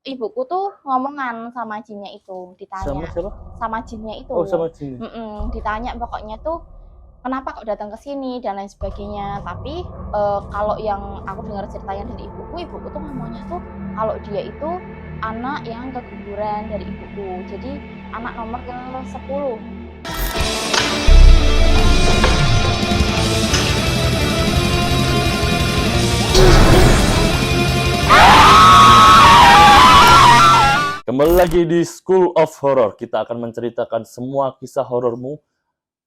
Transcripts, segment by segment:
ibuku tuh ngomongan sama jinnya itu, Sama ditanya. siapa? Sama jinnya Oh, itu. sama Jin. Ditanya pokoknya tuh kenapa kok datang ke sini dan lain sebagainya. Tapi kalau yang aku dengar ceritanya dari ibuku tuh ngomongnya tuh kalau dia itu anak yang keguguran dari ibuku. Jadi anak nomor ke-10. Kembali lagi di School of Horror. Kita akan menceritakan semua kisah horormu.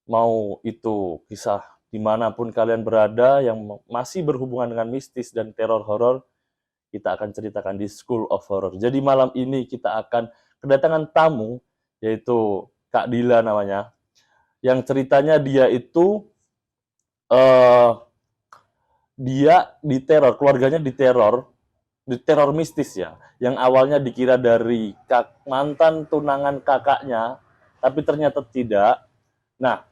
Mau itu kisah dimanapun kalian berada yang masih berhubungan dengan mistis dan teror horor, kita akan ceritakan di School of Horror. Jadi malam ini kita akan kedatangan tamu, yaitu Kak Dila namanya. Yang ceritanya dia itu eh dia diteror, keluarganya diteror mistis ya. Yang awalnya dikira dari mantan tunangan kakaknya, tapi ternyata tidak. Nah,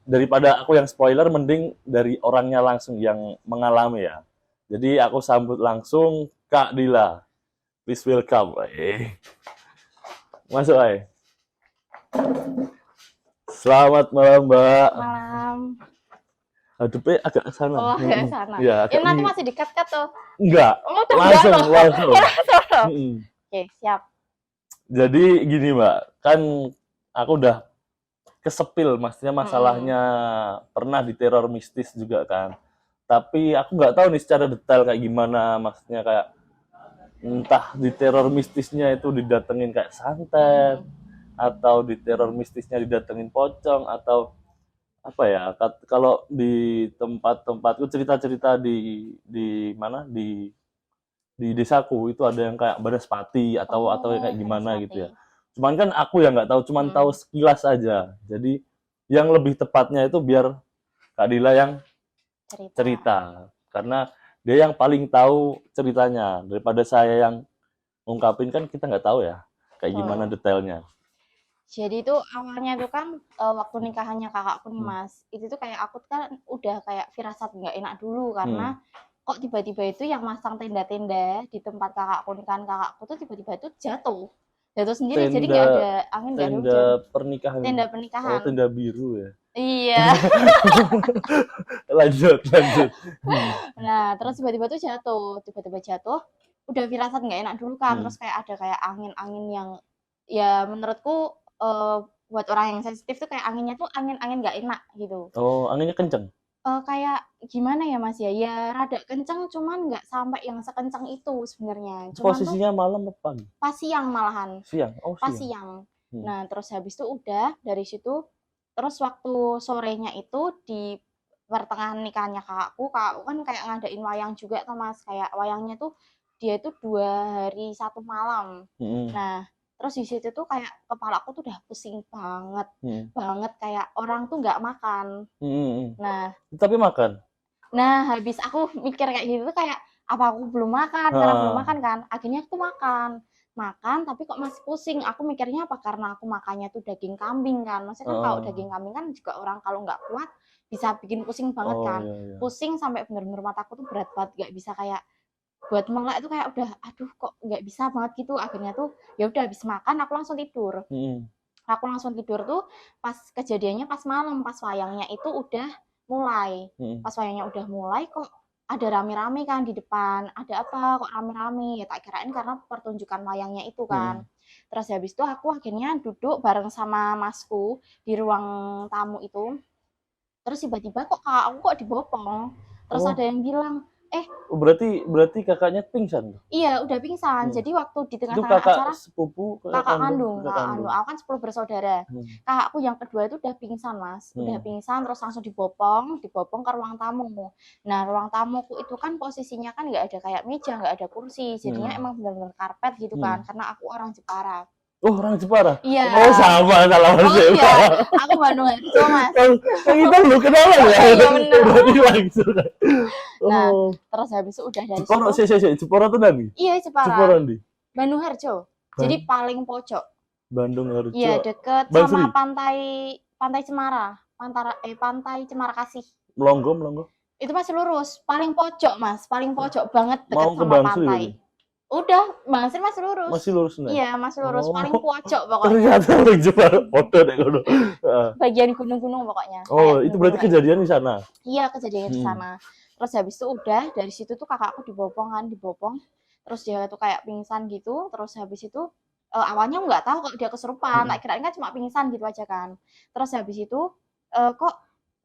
daripada aku yang spoiler, mending dari orangnya langsung yang mengalami ya. Jadi aku sambut langsung Kak Dila. Please welcome. Masuk, ay. Selamat malam, Mbak. Malam. Hadapnya agak ke sana. Oh, agak sana. Ya, agak Nanti masih dikat-kat tuh. Enggak. Oh, udah Langsung, enggak loh. langsung. Oke, siap. Jadi gini, Mbak. Kan aku udah kesepil, maksudnya masalahnya pernah diteror mistis juga kan. Tapi aku nggak tahu nih secara detail kayak gimana, maksudnya kayak entah diteror mistisnya itu didatengin kayak santet, atau diteror mistisnya didatengin pocong, atau apa ya, kalau di tempat-tempatku cerita-cerita di mana di desaku itu ada yang kayak Badaspati atau kayak gimana gitu ya. Cuman kan aku yang nggak tahu, cuman tahu sekilas aja. Jadi yang lebih tepatnya itu biar Kak Dila yang cerita. Karena dia yang paling tahu ceritanya daripada saya yang ungkapin, kan kita nggak tahu ya kayak gimana detailnya. Jadi itu awalnya tuh kan waktu nikahannya kakakku nih Mas, itu tuh kayak aku kan udah kayak firasat nggak enak dulu karena kok tiba-tiba itu yang masang tenda-tenda di tempat kakakku nikahan kakakku tuh tiba-tiba itu jatuh sendiri, jadi nggak ada angin, nggak ada hujan. Tenda pernikahan. Tenda Oh, pernikahan. tenda biru ya. Iya. lanjut. Nah, terus tiba-tiba jatuh, udah firasat nggak enak dulu kan, terus kayak ada kayak angin-angin yang ya menurutku buat orang yang sensitif tuh kayak anginnya tuh angin-angin nggak enak gitu. Oh, anginnya kenceng? Kayak gimana ya Mas ya, ya rada kenceng cuman nggak sampai yang sekenceng itu sebenarnya. Cuman tuh Posisinya malam apa pagi? pas siang malahan. Siang. Oh, Pas siang. siang. Nah, terus habis itu udah dari situ, terus waktu sorenya itu di pertengahan nikahnya kakakku kan kayak ngadain wayang juga tuh Mas, kayak wayangnya tuh dia itu 2 hari 1 malam. Nah, terus di situ tuh kayak kepalaku tuh udah pusing banget, banget kayak orang tuh nggak makan. Nah, tapi makan. Nah, habis aku mikir kayak gitu tuh kayak apa aku belum makan, karena belum makan kan. Akhirnya aku makan. Makan tapi kok masih pusing. Aku mikirnya apa karena aku makannya tuh daging kambing kan. Maksudnya kan kalau daging kambing kan juga orang kalau nggak kuat bisa bikin pusing banget kan. Iya. Pusing sampai bener-bener mataku tuh berat banget, nggak bisa kayak buat melek itu kayak udah aduh kok nggak bisa banget gitu. Akhirnya tuh ya udah habis makan aku langsung tidur. Aku langsung tidur tuh pas kejadiannya pas malam, pas wayangnya itu udah mulai. Pas wayangnya udah mulai kok ada rame-rame kan di depan. Ada apa kok rame-rame? Ya tak kirain karena pertunjukan wayangnya itu kan. Terus habis itu aku akhirnya duduk bareng sama masku di ruang tamu itu. Terus tiba-tiba kok aku kok dibopong. Terus ada yang bilang, berarti kakaknya pingsan? Iya, udah pingsan. Jadi waktu di tengah-tengah kakak acara, sepupu, kakak kandung. Aku kan 10 bersaudara. Kakakku yang kedua itu udah pingsan Mas, udah pingsan terus langsung dibopong ke ruang tamu. Nah, ruang tamuku itu kan posisinya kan nggak ada kayak meja, nggak ada kursi, jadinya emang benar-benar karpet gitu kan, karena aku orang Jepara. Oh, orang Jepara? Iya. Oh, sama salah Mas. Oh iya, aku Bandung Harjo Mas. Kita belum kenalan ya? Iya bener. Langsung. Nah, terus habis itu udah dari Jepara, situ. Jepara tuh nanti? Iya, Jepara. Jepara di? Bandung Harjo. Jadi paling pojok. Bandung Harjo. Iya, deket sama pantai Cemara. Pantai Cemara Kasih. Melongo. Itu masih lurus, paling pojok Mas, paling pojok banget dekat Mau ke sama Bangsri pantai. ini? Udah, Bang Sri masih lurus. Masih lurus nih? Iya, masih lurus. Oh. Paling pojok pokoknya. Ternyata orang Jepara foto deh kono. Bagian gunung-gunung pokoknya. Oh, Kayak itu berarti gunung kejadian di sana? Iya, kejadian di sana. Terus habis itu udah, dari situ tuh kakakku dibopong. Terus dia tuh kayak pingsan gitu. Terus habis itu awalnya nggak tahu kalau dia kesurupan. Tak kirain kan cuma pingsan gitu aja kan. Terus habis itu kok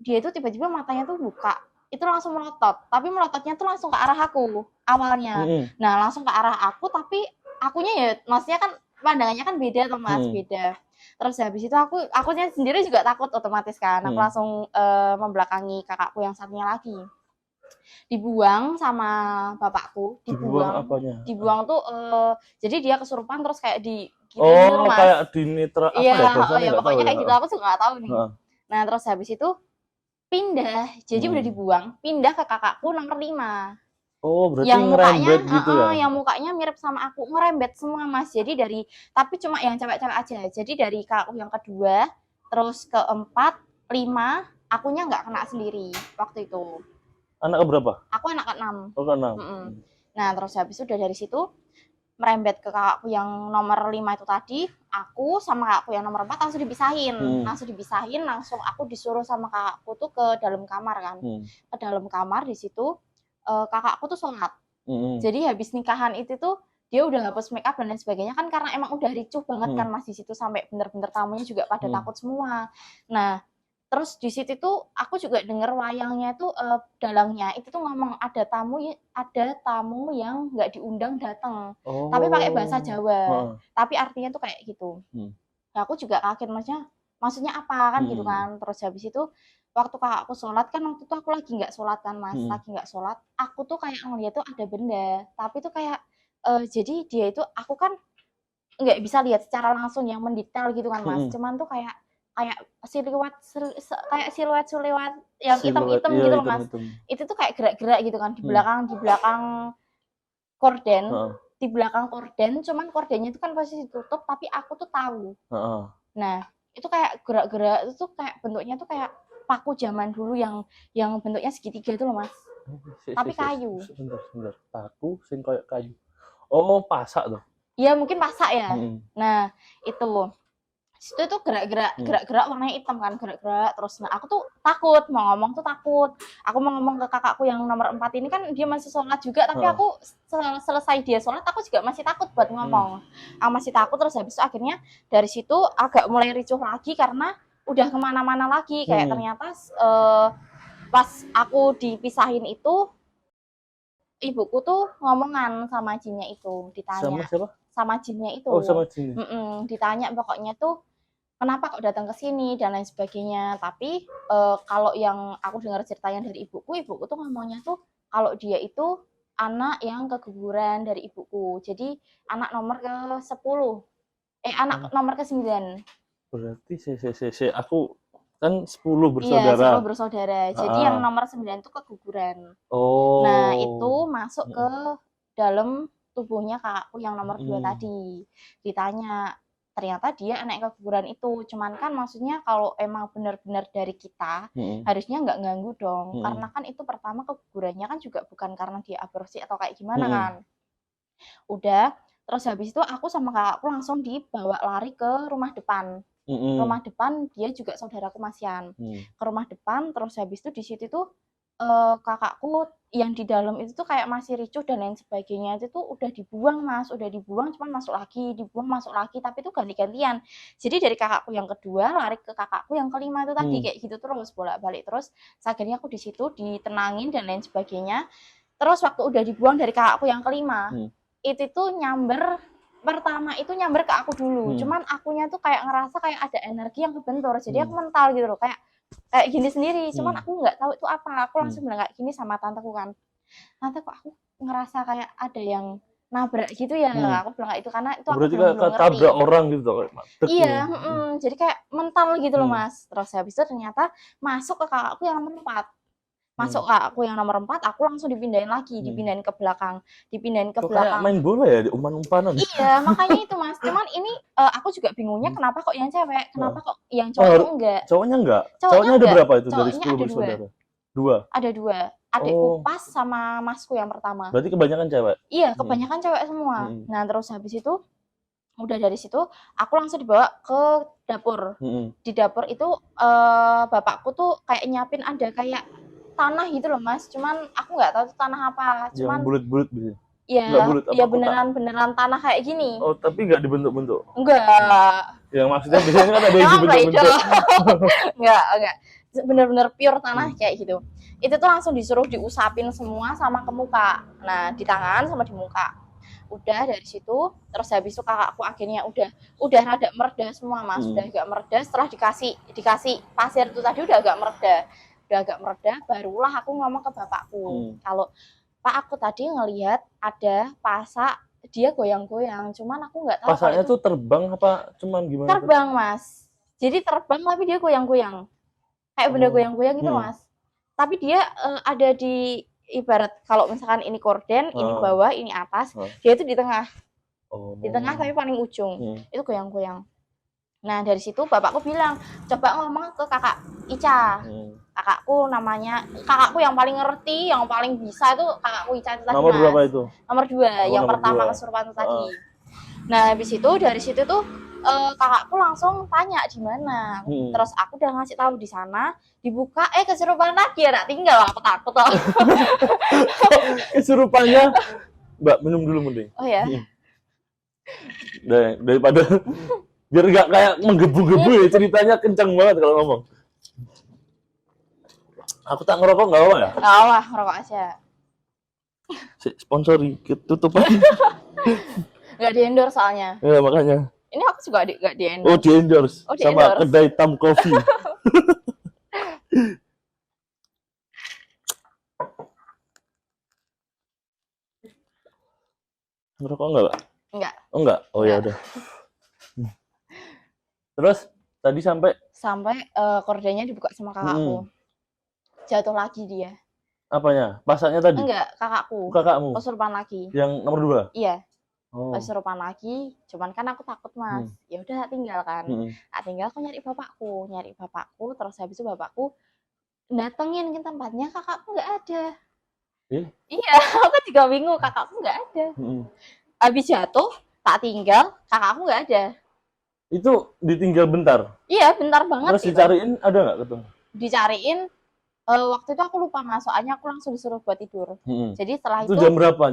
dia itu tiba-tiba matanya tuh buka. Itu langsung melotot. Tapi melototnya tuh langsung ke arah aku awalnya. Nah, langsung ke arah aku, tapi akunya ya maksudnya kan pandangannya kan beda tuh Mas, beda. Terus habis itu akunya sendiri juga takut otomatis kan. Aku langsung membelakangi kakakku yang satunya lagi. Dibuang sama bapakku. Dibuang tuh jadi dia kesurupan terus kayak di gitu, Mas. Kayak di nitra apa ya? Iya, pokoknya kayak gitu, aku juga nggak tahu nih. Nah, terus habis itu pindah. Jadi udah dibuang, pindah ke kakakku nomor 5. Oh, berarti yang ngerembet gitu ya? Yang mukanya mirip sama aku, ngerembet semua Mas. Jadi tapi cuma yang cewek-cewek aja. Jadi dari kakakku yang kedua, terus ke 4, 5, akunya nggak kena sendiri waktu itu. Anak keberapa? Aku anak ke-6. Oh, ke-6. Nah, terus habis itu udah dari situ merembet ke kakakku yang nomor 5 itu tadi, aku sama kakakku yang nomor 4 langsung dipisahin. Langsung aku disuruh sama kakakku tuh ke dalam kamar kan. Ke dalam kamar, di situ kakakku tuh sholat. Jadi habis nikahan itu tuh dia udah hapus make up dan lain sebagainya kan, karena emang udah ricuh banget kan Mas di situ, sampai bener-bener tamunya juga pada takut semua. Nah, terus di situ tuh aku juga denger wayangnya tuh dalangnya itu tuh ngomong ada tamu yang nggak diundang datang, tapi pakai bahasa Jawa, tapi artinya tuh kayak gitu. Nah, aku juga kaget, maksudnya apa kan gitu kan. Terus habis itu waktu kakakku sholat kan, waktu itu aku lagi nggak sholat kan Mas, aku tuh kayak ngeliat tuh ada benda, tapi tuh kayak jadi dia itu, aku kan nggak bisa lihat secara langsung yang mendetail gitu kan Mas, cuman tuh kayak siluet yang hitam-hitam gitu loh Mas. Itu tuh kayak gerak-gerak gitu kan di belakang korden, di belakang korden, cuman kordennya itu kan posisi tutup, tapi aku tuh tahu. Nah, itu kayak gerak-gerak, itu tuh kayak bentuknya tuh kayak paku zaman dulu yang bentuknya segitiga itu loh Mas. Tapi kayu. Sebentar. Paku sing kayak kayu. Oh, pasak tuh. Iya, mungkin pasak ya. Nah, itu tuh gerak-gerak warnanya hitam kan, gerak-gerak terus. Nah, aku tuh takut, mau ngomong tuh takut. Aku mau ngomong ke kakakku yang nomor 4 ini kan, dia masih sholat juga, tapi aku selesai dia sholat, aku juga masih takut buat ngomong. Aku masih takut. Terus habis itu akhirnya dari situ agak mulai ricuh lagi karena udah kemana-mana lagi. Kayak ternyata pas aku dipisahin itu, ibuku tuh ngomongan sama jinnya itu, ditanya. Sama siapa? Sama jinnya itu. Oh, sama jinnya. Ditanya pokoknya tuh, kenapa kok datang ke sini dan lain sebagainya. Tapi kalau yang aku dengar ceritanya dari ibuku tuh ngomongnya tuh kalau dia itu anak yang keguguran dari ibuku. Jadi anak nomor ke-10. Anak nomor ke-9. Berarti aku kan 10 bersaudara. Iya, 10 bersaudara. Jadi yang nomor 9 itu keguguran. Nah, itu masuk ke dalam tubuhnya kakakku yang nomor 2 tadi. Ditanya, ternyata dia anak keguguran itu. Cuman kan maksudnya kalau emang benar-benar dari kita, harusnya nggak ganggu dong. Karena kan itu pertama kegugurannya kan juga bukan karena dia aborsi atau kayak gimana kan. Udah, terus habis itu aku sama kakakku langsung dibawa lari ke rumah depan. Rumah depan, dia juga saudaraku masihan. Ke rumah depan, terus habis itu di situ tuh kakakku yang di dalam itu tuh kayak masih ricuh dan lain sebagainya. Itu tuh udah dibuang Mas, cuman masuk lagi, tapi itu ganti-gantian. Jadi dari kakakku yang kedua lari ke kakakku yang kelima itu tadi, kayak gitu terus bolak-balik terus. Akhirnya aku di situ ditenangin dan lain sebagainya. Terus waktu udah dibuang dari kakakku yang kelima, itu tuh pertama itu nyamber ke aku dulu. Cuman akunya tuh kayak ngerasa kayak ada energi yang kebentur. Jadi aku mental gitu loh, kayak gini sendiri. Cuman aku nggak tahu itu apa. Aku langsung bilang kayak gini sama tanteku kan. Tante, kok aku ngerasa kayak ada yang nabrak gitu ya. Aku bilang kayak itu karena itu aku berarti kayak tabrak orang gitu. Iya, jadi kayak mental gitu loh Mas. Terus habis itu ternyata masuk ke kakakku yang nomor 4. Masuk aku yang nomor 4, aku langsung dipindahin lagi, dipindahin ke belakang. Kayak main bola ya, umpan-umpanan. Iya, makanya itu Mas. Cuman ini aku juga bingungnya kenapa kok yang cewek, kenapa kok yang cowok enggak? Cowoknya enggak? Cowoknya ada berapa itu dari 10 bersaudara? 2. Ada 2. Adikku pas sama masku yang pertama. Berarti kebanyakan cewek? Iya, kebanyakan cewek semua. Nah, terus habis itu, udah dari situ, aku langsung dibawa ke dapur. Di dapur itu, bapakku tuh kayak nyiapin ada kayak tanah gitu loh, Mas. Cuman aku nggak tahu itu tanah apa. Cuman yang bulat-bulat gitu? Iya, beneran tanah kayak gini. Oh, tapi nggak dibentuk-bentuk? Enggak. Yang maksudnya biasanya kan ada yang dibentuk-bentuk. Enggak. Bener-bener pure tanah kayak gitu. Itu tuh langsung disuruh diusapin semua sama ke muka. Nah, di tangan sama di muka. Udah dari situ, terus habis itu kakakku akhirnya udah rada mereda semua, Mas. Udah agak mereda setelah dikasih pasir itu tadi udah agak mereda, barulah aku ngomong ke bapakku. Kalau Pak, aku tadi ngelihat ada pasak dia goyang-goyang, cuman aku nggak tahu. Pasaknya tuh terbang apa cuman gimana? Terbang, Mas. Jadi terbang tapi dia goyang-goyang. Kayak benda goyang-goyang gitu, Mas. Tapi dia ada di ibarat kalau misalkan ini korden, ini bawah, ini atas, dia itu di tengah. Di tengah tapi paling ujung. Itu goyang-goyang. Nah, dari situ bapakku bilang, coba ngomong ke kakak Ica. Kakakku yang paling ngerti, yang paling bisa itu kakakku Ica itu tadi, Nomor Mas. berapa itu? Nomor 2, yang pertama kesurupan itu tadi. Nah, habis itu dari situ tuh kakakku langsung tanya di mana. Terus aku udah ngasih tahu di sana, dibuka kesurupan lagi ya, nak tinggal aku takut loh. Kesurupannya, Mbak minum dulu mending. Oh ya. Daripada biar nggak kayak menggebu-gebu ya, ceritanya kencang banget kalau ngomong. Aku tak ngerokok nggak apa ya? Nggak apa, ngerokok aja. Sponsori, tutup aja. Nggak di-endorse soalnya. Ya makanya. Ini aku juga nggak di-endorse. Oh, di-endorse. Sama kedai Tam Coffee. Ngerokok nggak, Pak? Enggak. Oh, enggak? Oh ya udah. Terus tadi sampai kordenya dibuka sama kakakku. Jatuh lagi dia. Apanya? Pasaknya tadi? Enggak, kakakku. Kakakmu? Kesurupan lagi. Yang nomor 2? Iya. Kesurupan lagi, cuman kan aku takut, Mas. Ya udah tinggal kan. Tinggal aku nyari bapakku, terus habis itu bapakku datengin ke tempatnya, kakakku nggak ada. Iya, aku juga bingung, kakakku nggak ada. Habis jatuh, tak tinggal, kakakku nggak ada. Itu ditinggal bentar? Iya, bentar banget. Terus dicariin ada nggak ketemu? Dicariin, waktu itu aku lupa, Mas, soalnya aku langsung disuruh buat tidur. Jadi setelah itu jam berapa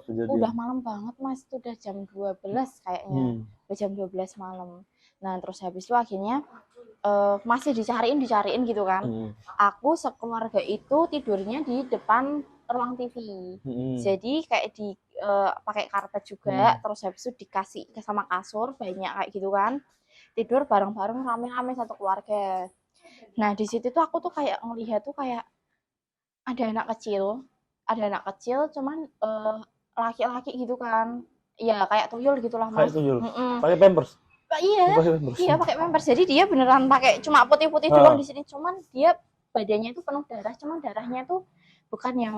kejadian? Udah malam banget, Mas, itu udah jam 12 kayaknya. Udah jam 12 malam. Nah, terus habis itu akhirnya masih dicariin gitu kan. Aku sekeluarga itu tidurnya di depan ruang TV. Jadi kayak pakai karpet juga, terus habis itu dikasih sama kasur banyak kayak gitu kan. Tidur bareng-bareng rame-rame satu keluarga. Nah, di situ tuh aku tuh kayak ngelihat tuh kayak ada anak kecil cuman laki-laki gitu kan. Iya, kayak tuyul gitulah, Mas. Kayak tuyul. Pakai pampers. Iya, pakai pampers. Jadi dia beneran pakai cuma putih-putih doang di sini, cuman dia badannya itu penuh darah, cuman darahnya tuh bukan yang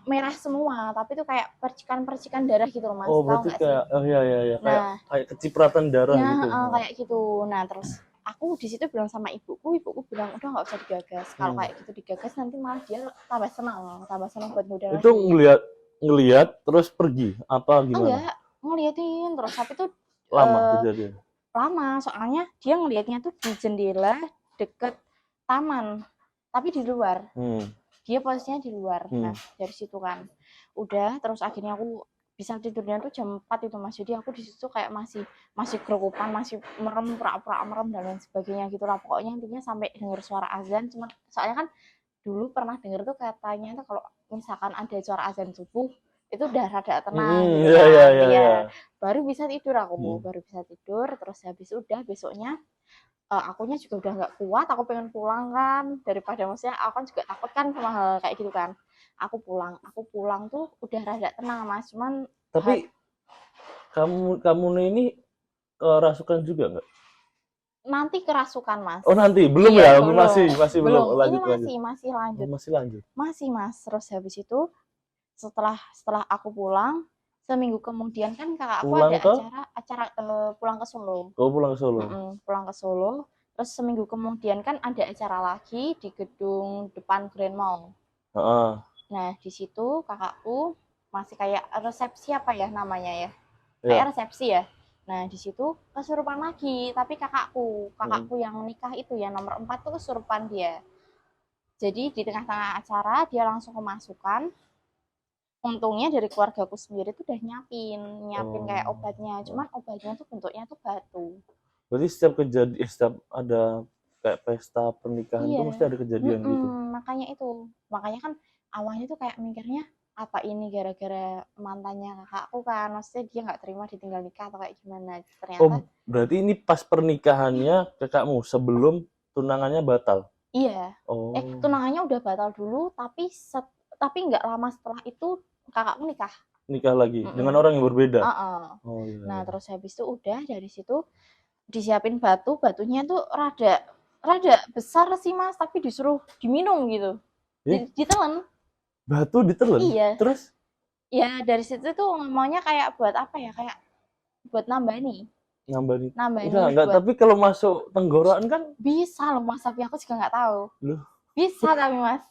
merah semua, tapi tuh kayak percikan-percikan darah gitu loh, Mas. Oh, berarti kayak iya. Nah, kayak kecipratan darah gitu. Kayak gitu. Nah, terus aku di situ bilang sama ibuku bilang udah nggak usah digagas. Kalau kayak gitu digagas nanti malah dia tambah senang buat muda. Itu ngelihat terus pergi apa gimana? Enggak, ngeliatin terus, tapi tuh lama kejadian. Lama, soalnya dia ngelihatnya tuh di jendela deket taman, tapi di luar. Dia posisinya di luar. Nah, dari situ kan udah, terus akhirnya aku bisa tidurnya tuh jam 4 itu, Mas. Jadi aku di situ kayak masih kerukupan, masih merem, pura-pura merem dan lain sebagainya gitulah. Pokoknya intinya sampai dengar suara azan. Cuma soalnya kan dulu pernah denger tuh katanya tuh kalau misalkan ada suara azan subuh itu udah rada tenang gitu kan. Iya. Baru bisa tidur aku, terus habis udah besoknya akunya juga udah nggak kuat, aku pengen pulang kan, daripada maksudnya aku kan juga takut kan sama hal kayak gitu kan. Aku pulang tuh udah rada tenang, Mas. Cuman tapi kamu ini kerasukan juga nggak? Nanti kerasukan, Mas. Oh, nanti belum ya? Masih belum. Masih lanjut. Masih, Mas. Terus habis itu setelah aku pulang, seminggu kemudian kan kakakku ada acara pulang ke Solo. Oh, pulang ke Solo. Pulang ke Solo. Terus seminggu kemudian kan ada acara lagi di gedung depan Grand Mall. Nah, di situ kakakku masih kayak resepsi apa ya namanya ya? Kayak resepsi ya. Nah, di situ kesurupan lagi, tapi kakakku yang nikah itu ya nomor 4 tuh kesurupan dia. Jadi di tengah-tengah acara dia langsung kemasukan. Untungnya dari keluargaku sendiri tuh udah nyiapin kayak obatnya. Cuman obatnya tuh bentuknya tuh batu. Berarti setiap kejadian, setiap ada kayak pesta pernikahan tuh mesti ada kejadian gitu. Makanya kan awalnya tuh kayak mikirnya apa ini gara-gara mantannya kakakku kan, maksudnya dia nggak terima ditinggal nikah atau kayak gimana. Ternyata berarti ini pas pernikahannya kakakmu sebelum tunangannya batal? Iya. Tunangannya udah batal dulu, tapi nggak lama setelah itu kakakku nikah lagi dengan orang yang berbeda. Nah, terus habis itu udah dari situ disiapin batunya tuh rada besar sih Mas, tapi disuruh diminum gitu. Ditelan. Batu ditelan? Iya. Terus? Ya dari situ tuh ngomongnya kayak buat apa ya, kayak buat nambani. Enggak, tapi kalau masuk tenggorokan kan bisa loh Mas, tapi aku juga nggak tahu. Loh. Bisa tapi Mas.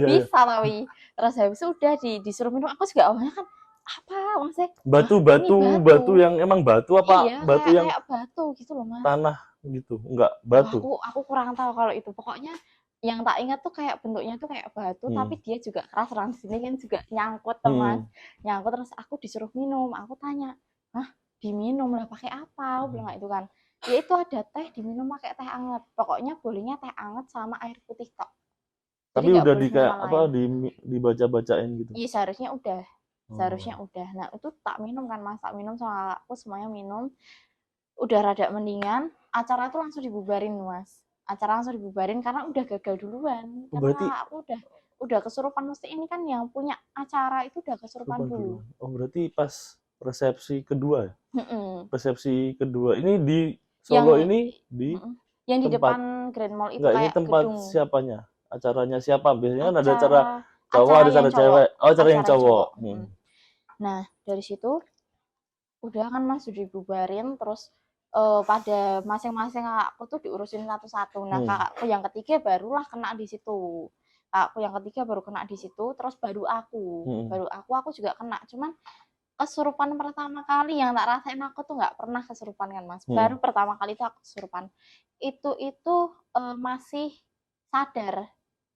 Bisa tapi. Terus habis itu udah disuruh minum, aku juga awalnya kan apa maksudnya batu yang emang batu apa? Iya, batu yang kayak batu gitu loh Mas. Tanah gitu, enggak batu. Aku kurang tahu kalau itu, pokoknya yang tak ingat tuh kayak bentuknya tuh kayak batu, tapi dia juga keras, orang sini kan juga nyangkut Mas. Nyangkut, terus aku disuruh minum, aku tanya, hah diminum lah pakai apa? Aku bilang itu kan, ya itu ada teh diminum pakai teh anget, pokoknya bolehnya teh anget sama air putih tok. Tapi udah dibaca-bacain gitu? Iya seharusnya udah. Nah itu tak minum kan Mas, tak minum sama aku, semuanya minum. Udah rada mendingan, acara tuh langsung dibubarin Mas. Acara langsung dibubarin karena udah gagal duluan. Karena aku udah kesurupan, mesti ini kan yang punya acara itu udah kesurupan dulu. Berarti pas resepsi kedua ya? Resepsi kedua ini di Solo, ini di yang di depan Grand Mall itu. Enggak, kayak ini tempat gedung. Siapanya? Acaranya siapa? Biasanya kan ada acara cowok, ada acara cewek. Acara yang cowok. Nah, dari situ udah kan Mas udah dibubarin, terus pada masing-masing kakakku tuh diurusin satu-satu. Nah, kakakku yang ketiga barulah kena di situ. Kakakku yang ketiga baru kena di situ, terus baru aku. Aku juga kena. Cuman kesurupan pertama kali yang tak rasain, aku tuh nggak pernah kesurupan kan Mas. Baru pertama kali itu aku kesurupan. Itu masih sadar.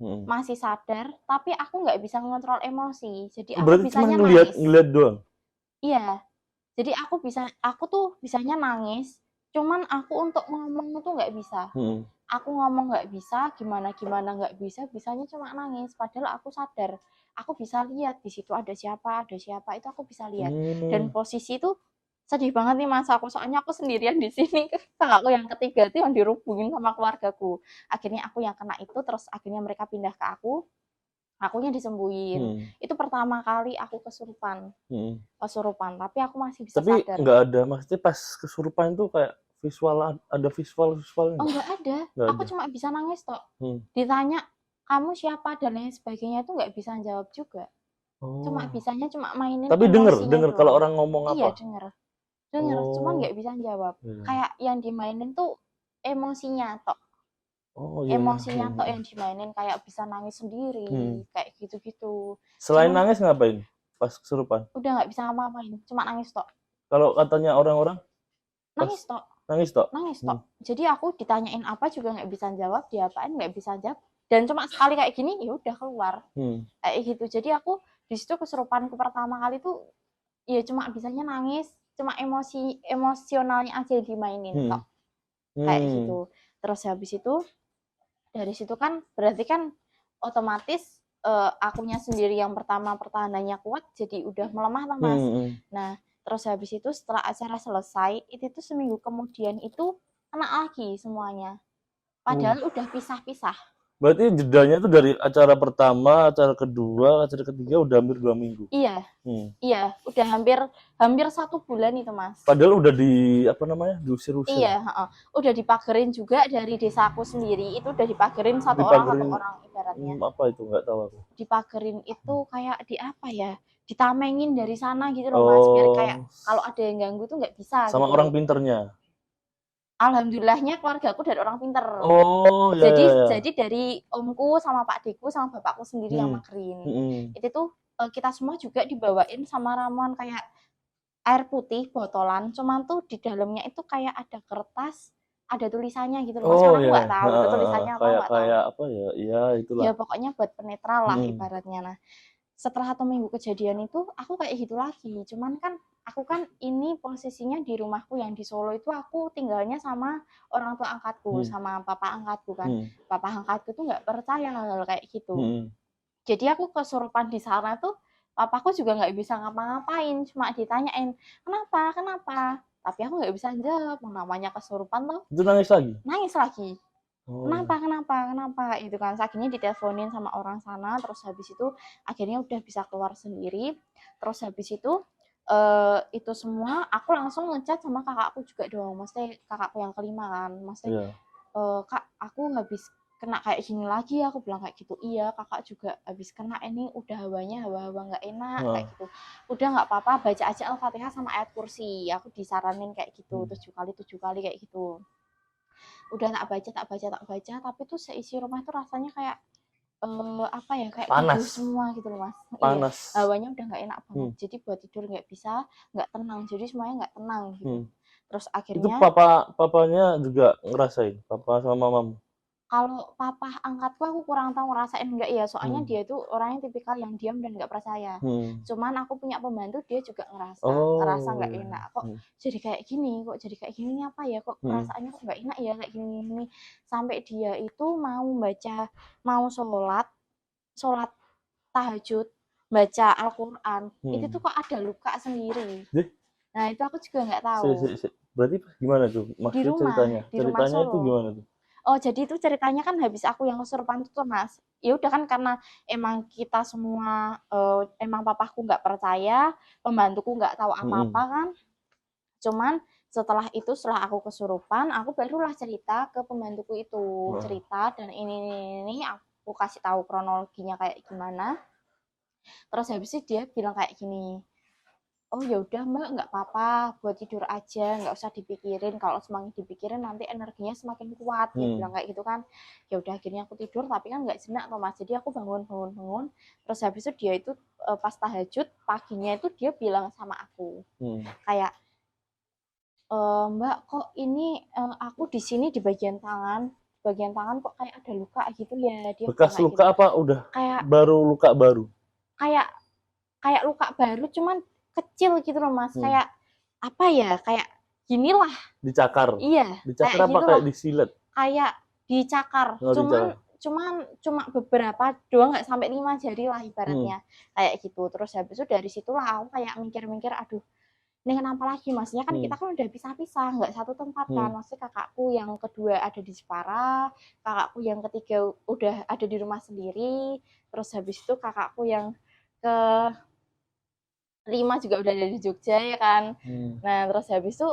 Masih sadar, tapi aku nggak bisa mengontrol emosi. Jadi aku bisanya nangis. Ngeliat doang? Iya. Jadi aku tuh bisanya nangis, cuman aku untuk ngomong tuh nggak bisa. Aku ngomong nggak bisa, gimana nggak bisa, bisanya cuma nangis. Padahal aku sadar, aku bisa lihat di situ ada siapa, itu aku bisa lihat. Dan posisi itu sedih banget nih Mas, soalnya aku sendirian di sini. Kakakku yang ketiga tuh yang dirubungin sama keluargaku. Akhirnya aku yang kena itu, terus akhirnya mereka pindah ke akunya disembuhin. Itu pertama kali aku kesurupan, tapi aku masih bisa sadar. Tapi nggak ada, maksudnya pas kesurupan itu kayak ada visualnya? Nggak ada. Aku cuma bisa nangis tok. Ditanya kamu siapa dan lain sebagainya itu nggak bisa jawab juga. Cuma mainin. Tapi denger kalau orang ngomong apa? Iya denger. Cuman nggak bisa jawab. Kayak yang dimainin tuh emosinya tok. Emosinya tok yang dimainin, kayak bisa nangis sendiri, kayak gitu-gitu. Selain nangis ngapain pas kesurupan? Udah nggak bisa ngapa-ngapain, cuma nangis tok. Kalau katanya orang-orang? Nangis tok. Jadi aku ditanyain apa juga nggak bisa jawab, diapain nggak bisa jawab. Dan cuma sekali kayak gini, ya udah keluar. Kayak gitu. Jadi aku di situ kesurupanku pertama kali tuh, ya cuma bisanya nangis, cuma emosionalnya aja dimainin tok. Kayak gitu. Terus habis itu dari situ kan berarti kan otomatis akunya sendiri yang pertama pertahanannya kuat jadi udah melemah lah Mas. Nah terus habis itu setelah acara selesai itu tuh seminggu kemudian itu kena lagi semuanya, padahal udah pisah-pisah. Berarti jedanya tuh dari acara pertama, acara kedua, acara ketiga udah hampir 2 minggu. Iya, udah hampir 1 bulan itu Mas. Padahal udah diusir-usir. Iya, udah dipagerin juga dari desaku sendiri, itu udah dipagerin satu orang ibaratnya. Apa itu, nggak tahu aku. Dipagerin itu kayak ditamengin dari sana gitu loh Mas, biar kayak kalau ada yang ganggu tuh nggak bisa. Sama gitu. Orang pinternya. Alhamdulillahnya keluargaku dari orang pinter. Oh, ya, Jadi ya, ya. jadi dari omku sama pak dekku sama bapakku sendiri yang magerin. Itu tuh kita semua juga dibawain sama ramuan kayak air putih botolan, cuman tuh di dalamnya itu kayak ada kertas, ada tulisannya gitu loh Mas. Oh Cuman aku ya, nggak tahu itu tulisannya apa, kayak nggak tahu. kayak apa ya? Iya, itulah. Ya pokoknya buat penetral lah ibaratnya. Nah, setelah 1 minggu kejadian itu aku kayak gitu lagi. Cuman kan aku kan ini posisinya di rumahku yang di Solo itu aku tinggalnya sama orang tua angkatku, sama papa angkatku kan. Papa angkatku tuh nggak percaya hal kayak gitu. Jadi aku kesurupan di sana tuh papaku juga nggak bisa ngapa-ngapain, cuma ditanyain kenapa kenapa, tapi aku nggak bisa jawab. Namanya kesurupan tuh Itu nangis lagi? nangis lagi. Oh. Kenapa itu kan sakitnya diteleponin sama orang sana, terus habis itu akhirnya udah bisa keluar sendiri. Terus habis itu semua aku langsung ngechat sama kakakku juga dong, maksudnya kakakku yang kelima kan, maksudnya kak aku habis kena kayak gini lagi, aku bilang kayak gitu. Iya kakak juga habis kena ini, udah hawa-hawa nggak enak kayak gitu. Udah nggak apa-apa, baca aja Al-Fatihah sama ayat kursi, aku disaranin kayak gitu 7 kali kayak gitu. Udah tak baca, tapi tuh seisi rumah tuh rasanya kayak apa ya, kayak Panas semua gitu loh Mas. Panas. Iya, hawanya udah nggak enak banget. Jadi buat tidur nggak bisa, nggak tenang. Jadi semuanya nggak tenang gitu. Terus Itu akhirnya papanya juga ngerasain, papa sama mamamu? kalau papa angkatku aku kurang tahu ngerasain enggak ya, soalnya dia tuh orangnya tipikal yang diam dan nggak percaya. Cuman aku punya pembantu, dia juga ngerasa nggak enak. Kok jadi kayak gini, ini apa ya, kok perasaannya kok nggak enak ya kayak gini. Sampai dia itu mau sholat tahajud, baca Al-Quran, itu tuh kok ada luka sendiri. Nah itu aku juga nggak tahu. Berarti gimana tuh maksud ceritanya? Di rumah Ceritanya itu Solo. gimana tuh? Oh jadi itu ceritanya kan habis aku yang kesurupan itu Mas. Ya udah kan karena emang kita semua emang papaku nggak percaya, pembantuku nggak tahu apa-apa kan. Cuman setelah aku kesurupan, aku barulah cerita ke pembantuku itu, cerita dan ini aku kasih tahu kronologinya kayak gimana. Terus habis itu dia bilang kayak gini, oh ya udah Mbak, nggak apa-apa, buat tidur aja, nggak usah dipikirin. Kalau semakin dipikirin nanti energinya semakin kuat. Dia bilang kayak gitu kan. Ya udah akhirnya aku tidur, tapi kan nggak jenak loh Mas. Jadi aku bangun. Terus habis itu dia itu pas tahajud paginya itu dia bilang sama aku, kayak Mbak kok ini aku di sini di bagian tangan kok kayak ada luka gitu ya. Dia bekas luka gitu. Apa udah kayak luka baru? Kayak luka baru cuman kecil gitu loh Mas, kayak apa ya, kayak ginilah. Dicakar? Iya, Dicakar kayak apa gitu kayak lah. disilet? Kayak dicakar, cuma beberapa doang, nggak sampai 5 jari lah ibaratnya, kayak gitu. Terus habis itu dari situlah aku kayak mikir-mikir, aduh ini kenapa lagi, maksudnya kan kita kan udah pisah-pisah, nggak satu tempat kan. Maksudnya kakakku yang kedua ada di Jepara, kakakku yang ketiga udah ada di rumah sendiri, terus habis itu kakakku yang ke 5 juga udah ada di Jogja ya kan. Nah terus habis itu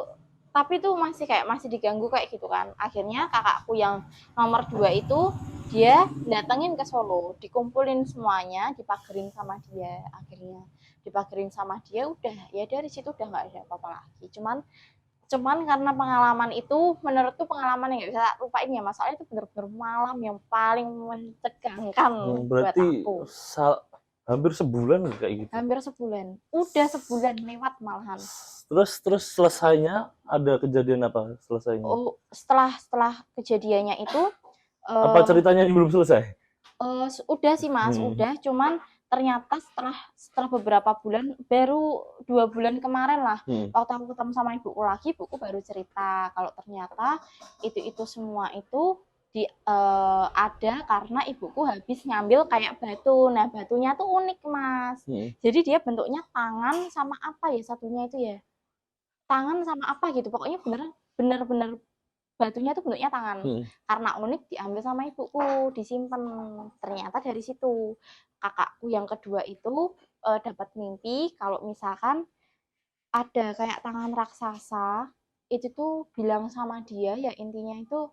tapi tuh masih diganggu kayak gitu kan. Akhirnya kakakku yang nomor 2 itu dia datengin ke Solo, dikumpulin semuanya, dipagerin sama dia. Akhirnya dipagerin sama dia, udah ya dari situ udah nggak ada apa-apa lagi. Cuman karena pengalaman itu menurutku pengalaman yang nggak bisa lupain ya, masalahnya itu bener-bener malam yang paling mencegangkan buat aku. Hampir sebulan kayak gitu. Hampir sebulan. Udah sebulan lewat malahan. Terus selesainya ada kejadian apa selesainya? Oh, setelah kejadiannya itu apa ceritanya belum selesai? Udah sih Mas, udah. Cuman ternyata setelah beberapa bulan, baru 2 bulan kemarin lah, waktu aku ketemu sama ibuku lagi, ibuku baru cerita kalau ternyata itu semua itu ada karena ibuku habis ngambil kayak batu. Nah batunya tuh unik Mas. Jadi dia bentuknya tangan sama apa ya satunya itu ya, tangan sama apa gitu, pokoknya bener-bener batunya tuh bentuknya tangan. Karena unik diambil sama ibuku, disimpan. Ternyata dari situ kakakku yang kedua itu dapat mimpi kalau misalkan ada kayak tangan raksasa itu tuh bilang sama dia, ya intinya itu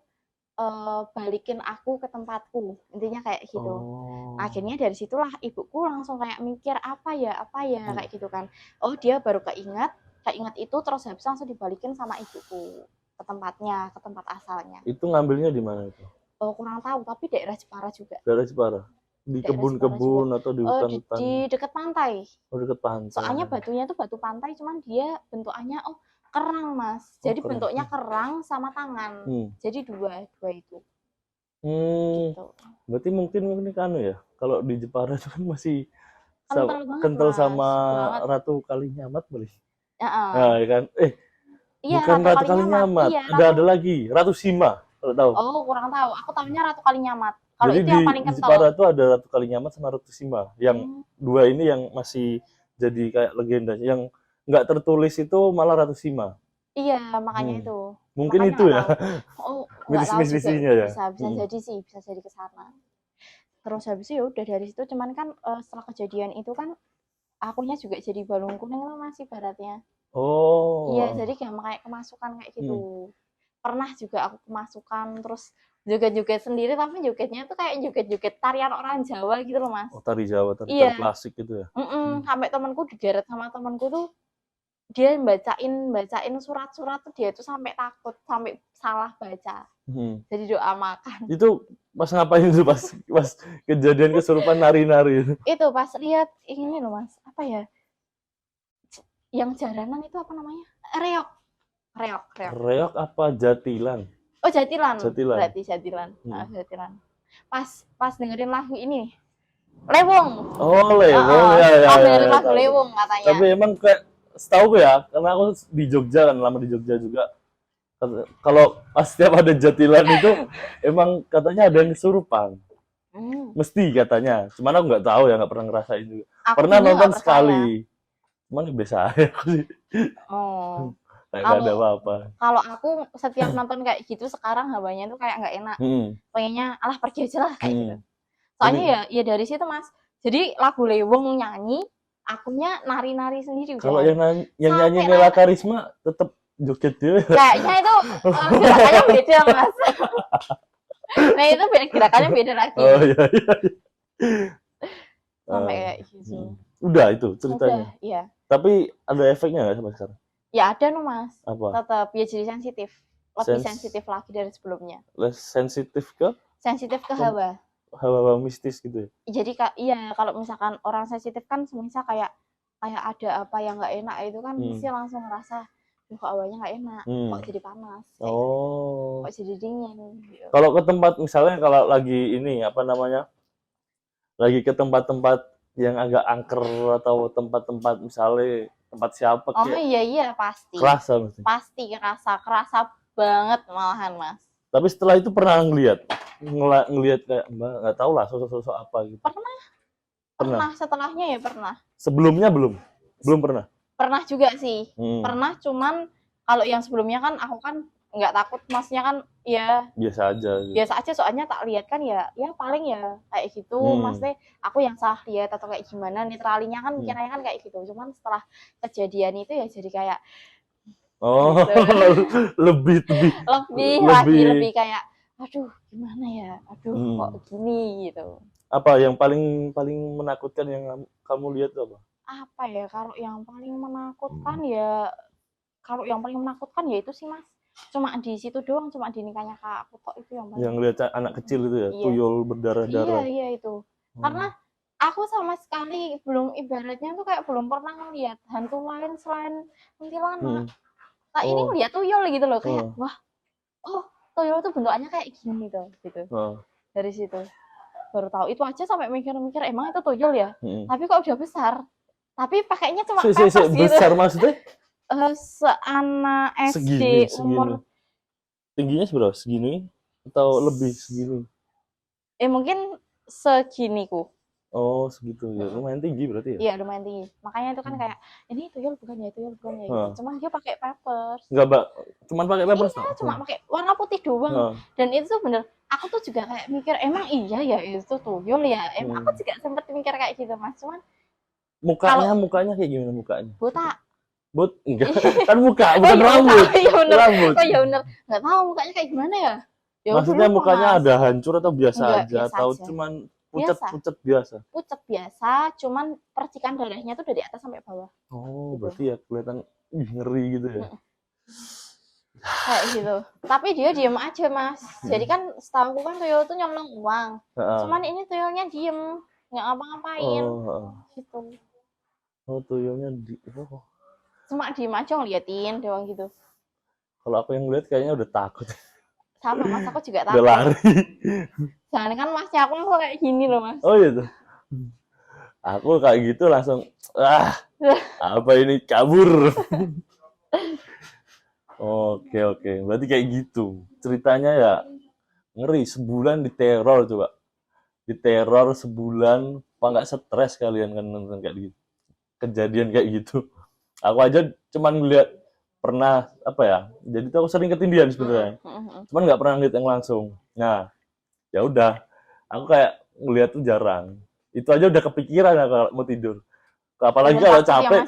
balikin aku ke tempatku, intinya kayak gitu. Akhirnya dari situlah ibuku langsung kayak mikir apa ya kayak gitu kan. Oh dia baru keinget itu, terus habis langsung dibalikin sama ibuku. ke tempatnya, ke tempat asalnya. Itu ngambilnya di mana itu? Oh, kurang tahu, tapi daerah Jepara juga. Daerah Jepara. Di Daerah Jepara kebun-kebun juga. atau di Di hutan-hutan? dekat pantai. Oh, dekat pantai. Soalnya batunya tuh batu pantai, cuman dia bentukannya kerang, Mas. Jadi kerang. bentuknya kerang sama tangan. Jadi dua itu. Gitu. Berarti mungkin kan ya. Kalau di Jepara itu kan masih Kental banget, kental Mas. sama Banget. Ratu Kalinyamat boleh. Heeh. Nah, ya kan? Iya, bukan Ratu Kalinyamat. Iya, ada lagi, Ratu Sima, kalau tahu. Oh, kurang tahu. Aku tahunya Ratu Kalinyamat. Kalau Jadi itu yang paling di kental. Jepara itu ada Ratu Kalinyamat sama Ratu Sima. Yang dua ini yang masih jadi kayak legenda. Yang nggak tertulis itu malah Ratu Sima. Iya, makanya itu. Mungkin makanya itu ya. Oh, nggak tahu Mitis-mitisinya ya. Bisa jadi sih, bisa jadi ke sana. Terus habis itu ya udah dari situ, cuman kan setelah kejadian itu kan akunya juga jadi balung kuning lah Mas ibaratnya. Oh. Iya, jadi kayak kemasukan kayak gitu. Pernah juga aku kemasukan, terus joget-joget sendiri, tapi jogetnya tuh kayak joget-joget tarian orang Jawa gitu loh Mas. Oh, tari Jawa, tari klasik gitu ya. Sampai temanku digeret sama temanku tuh, dia bacain surat-surat tuh, dia tuh sampai takut, sampai salah baca. Jadi doa makan. Itu pas ngapain tuh pas kejadian kesurupan nari-nari? Itu pas lihat ini loh Mas, apa ya? Yang jaranan itu apa namanya? Reok. Reok apa jatilan? Oh, jatilan. Berarti jatilan. Jatilan. Pas dengerin lagu ini, Lewong. Oh, Lewong ya. Dengerin lagu Lewong katanya. Tapi emang kayak setahu ya, karena aku di Jogja kan, lama di Jogja juga. Kalau pas setiap ada jatilan itu emang katanya ada yang kesurupan. Mesti katanya. Cuman aku nggak tahu ya, nggak pernah ngerasain juga. Pernah nonton sekali. Cuman biasa aja aku sih. Nggak ada apa-apa. Kalau aku setiap nonton kayak gitu sekarang hawanya tuh kayak nggak enak. Pengennya alah pergi aja lah kayak gitu. Soalnya ya dari situ Mas. Jadi lagu Lewong nyanyi, akunya nari-nari sendiri. Kalau yang nyanyi Nela Karisma tetap joget dia. Kayaknya itu gerakannya beda Mas. Nah itu gerakannya beda lagi. Oh iya. Sampai kayak gitu. Udah itu ceritanya. Udah, iya. Tapi ada efeknya nggak sampai sekarang? Ya ada no Mas. Apa? Tetap ya jadi sensitif. Lebih sensitif lagi dari sebelumnya. Sensitif ke? Sensitif ke hawa. Hawa mistis gitu ya? Jadi iya kalau misalkan orang sensitif kan semisal kayak ada apa yang nggak enak itu kan mesti langsung ngerasa kok awalnya nggak enak, kok jadi panas, kok jadi dingin. Gitu. Kalau ke tempat misalnya kalau lagi ini apa namanya, lagi ke tempat-tempat yang agak angker atau tempat-tempat misalnya tempat siapa? Oh iya pasti. Kerasa mesti. Pasti kerasa banget malahan Mas. Tapi setelah itu pernah ngelihat kayak Mbak nggak tahu lah sosok-sosok apa gitu. Pernah setelahnya ya pernah. Sebelumnya belum pernah. Pernah juga sih. Pernah, cuman kalau yang sebelumnya kan aku kan nggak takut, Masnya kan ya biasa aja. Biasa aja soalnya tak lihat kan ya paling ya kayak gitu. Maksudnya aku yang salah lihat atau kayak gimana, netralinya kan mikirnya kan kayak gitu. Cuman setelah kejadian itu ya jadi kayak gitu. lebih kayak aduh gimana ya, kok gini gitu. Apa yang paling menakutkan yang kamu lihat apa? Apa ya, kalau yang paling menakutkan ya itu sih Mas, cuma di situ doang, cuma di nikahnya Kak aku kok itu yang paling. Yang lihat anak kecil itu ya, tuyul berdarah-darah. Iya itu. Karena aku sama sekali ibaratnya tuh kayak belum pernah ngeliat hantu lain selain kuntilanak. Ini ngeliat tuyul gitu loh, kayak wah, tuyul tuh bentukannya kayak gini tuh gitu. Dari situ baru tahu, itu aja sampai mikir-mikir emang itu tuyul ya, tapi kok udah besar. Tapi pakainya cuma pampers gitu. Besar maksudnya? Seanak SD umur. Tingginya seberapa? Segini? Atau lebih segini? Mungkin seginiku. Oh segitu ya, lumayan tinggi berarti ya? Iya lumayan tinggi. Makanya itu kan kayak, ini tuyul bukan ya gitu. Cuma dia pakai pampers. Enggak Mbak, cuma pakai pampers? Iya, cuma pakai warna putih doang. Dan itu tuh bener, aku tuh juga kayak mikir, emang iya ya itu tuyul ya? Aku juga sempet mikir kayak gitu Mas, cuman mukanya kayak gimana mukanya? Botak. Enggak, kan muka, bukan rambut. Rambut. Oh ya bener, nggak tahu mukanya kayak gimana ya. Maksudnya mukanya ada hancur atau biasa aja? Atau cuman pucat biasa? Pucat biasa, cuman percikan darahnya tuh dari atas sampai bawah. Oh, gitu. Berarti ya kelihatan ngeri gitu ya. kayak gitu. Tapi dia diem aja Mas. Jadi kan setahu kan tuyul tuh nyolong uang. Cuman ini tuyulnya diem, nggak ngapa-ngapain. Gitu. Oh, tuyulnya Cuma diem aja ngeliatin doang gitu. Kalau aku yang lihat kayaknya udah takut. Sama Mas, aku juga Udah takut. lari. Jangan kan Masnya aku tuh kayak gini loh Mas. Oh gitu. Aku kayak gitu langsung apa ini kabur. Oke. Berarti kayak gitu. Ceritanya ya ngeri, sebulan diteror coba. Diteror sebulan, apa nggak stres kalian kan nonton kayak gitu. Kejadian kayak gitu. Aku aja cuman ngeliat pernah apa ya? Jadi tuh aku sering ketindihan sebenarnya. Cuman nggak pernah ngeliat yang langsung. Nah, ya udah. Aku kayak ngeliat tuh jarang. Itu aja udah kepikiran ya kalau mau tidur. Apalagi kalau capek,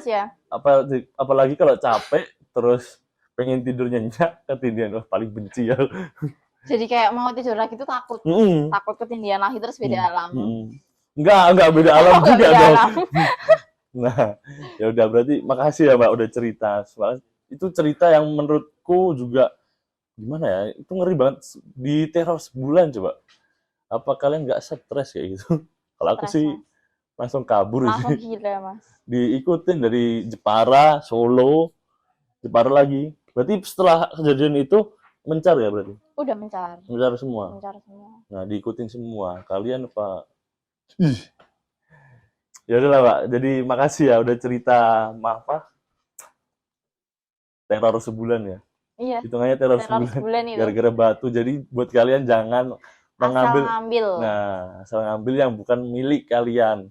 apalagi kalau capek terus pengen tidur nyenyak ketindihan, wah paling benci ya. Jadi kayak mau tidur lagi tuh takut. Takut ketindihan lagi terus beda alam. Enggak beda alam juga dong. Nah, ya udah berarti makasih ya Mbak udah cerita. Soalnya itu cerita yang menurutku juga gimana ya? Itu ngeri banget di teror sebulan coba. Apa kalian nggak stres kayak gitu? Kalau aku sih langsung kabur sih. Langsung gila Mas. Diikutin dari Jepara, Solo, Jepara lagi. Berarti setelah kejadian itu mencar ya berarti? Udah mencar. Mencar semua. Mencar semua. Nah, diikutin semua. Kalian apa? Ya udahlah, Pak. Jadi makasih ya udah cerita apa? Teror sebulan ya. Iya. Hitungannya teror sebulan itu. Gara-gara batu. Jadi buat kalian jangan mengambil. Asal ngambil. Nah, asal ngambil yang bukan milik kalian.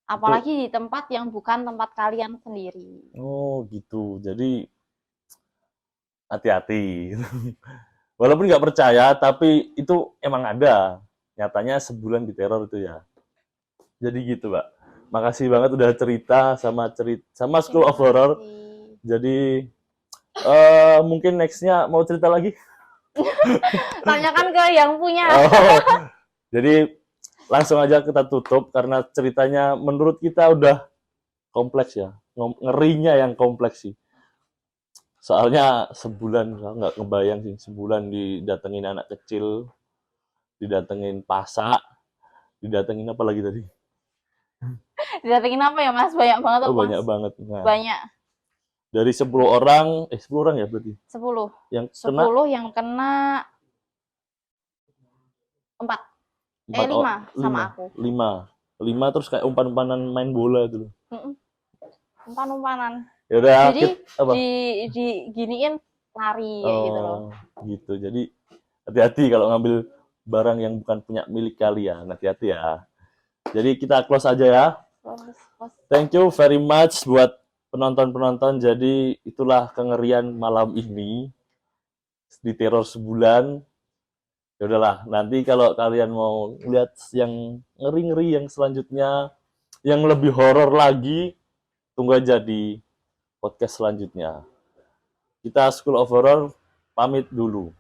Apalagi di tempat yang bukan tempat kalian sendiri. Oh, gitu. Jadi hati-hati. Walaupun nggak percaya, tapi itu emang ada. Nyatanya sebulan diteror itu ya. Jadi gitu, Mbak. Makasih banget udah cerita sama School of Horror. Jadi mungkin nextnya mau cerita lagi? Tanyakan ke yang punya. Jadi langsung aja kita tutup karena ceritanya menurut kita udah kompleks ya. Ngerinya yang kompleks sih. Soalnya sebulan, nggak ngebayang sih, sebulan didatengin anak kecil, didatengin pasak, didatengin apa lagi tadi? Didatengin apa ya Mas? Banyak banget. Oh, banyak banget. Nah, banyak. Dari 10 orang, 10 orang ya berarti? 10. Yang 10 yang kena 4. 5 sama aku. 5 terus kayak umpan-umpanan main bola dulu. Umpan-umpanan. Yaudah, jadi diginiin lari gitu loh. Gitu. Jadi hati-hati kalau ngambil barang yang bukan punya milik kalian. Hati-hati ya. Jadi kita close aja ya. Thank you very much buat penonton-penonton. Jadi itulah kengerian malam ini. Di teror sebulan. Ya udahlah, nanti kalau kalian mau lihat yang ngeri-ngeri yang selanjutnya, yang lebih horor lagi, tunggu aja di podcast selanjutnya. Kita School of Horror pamit dulu.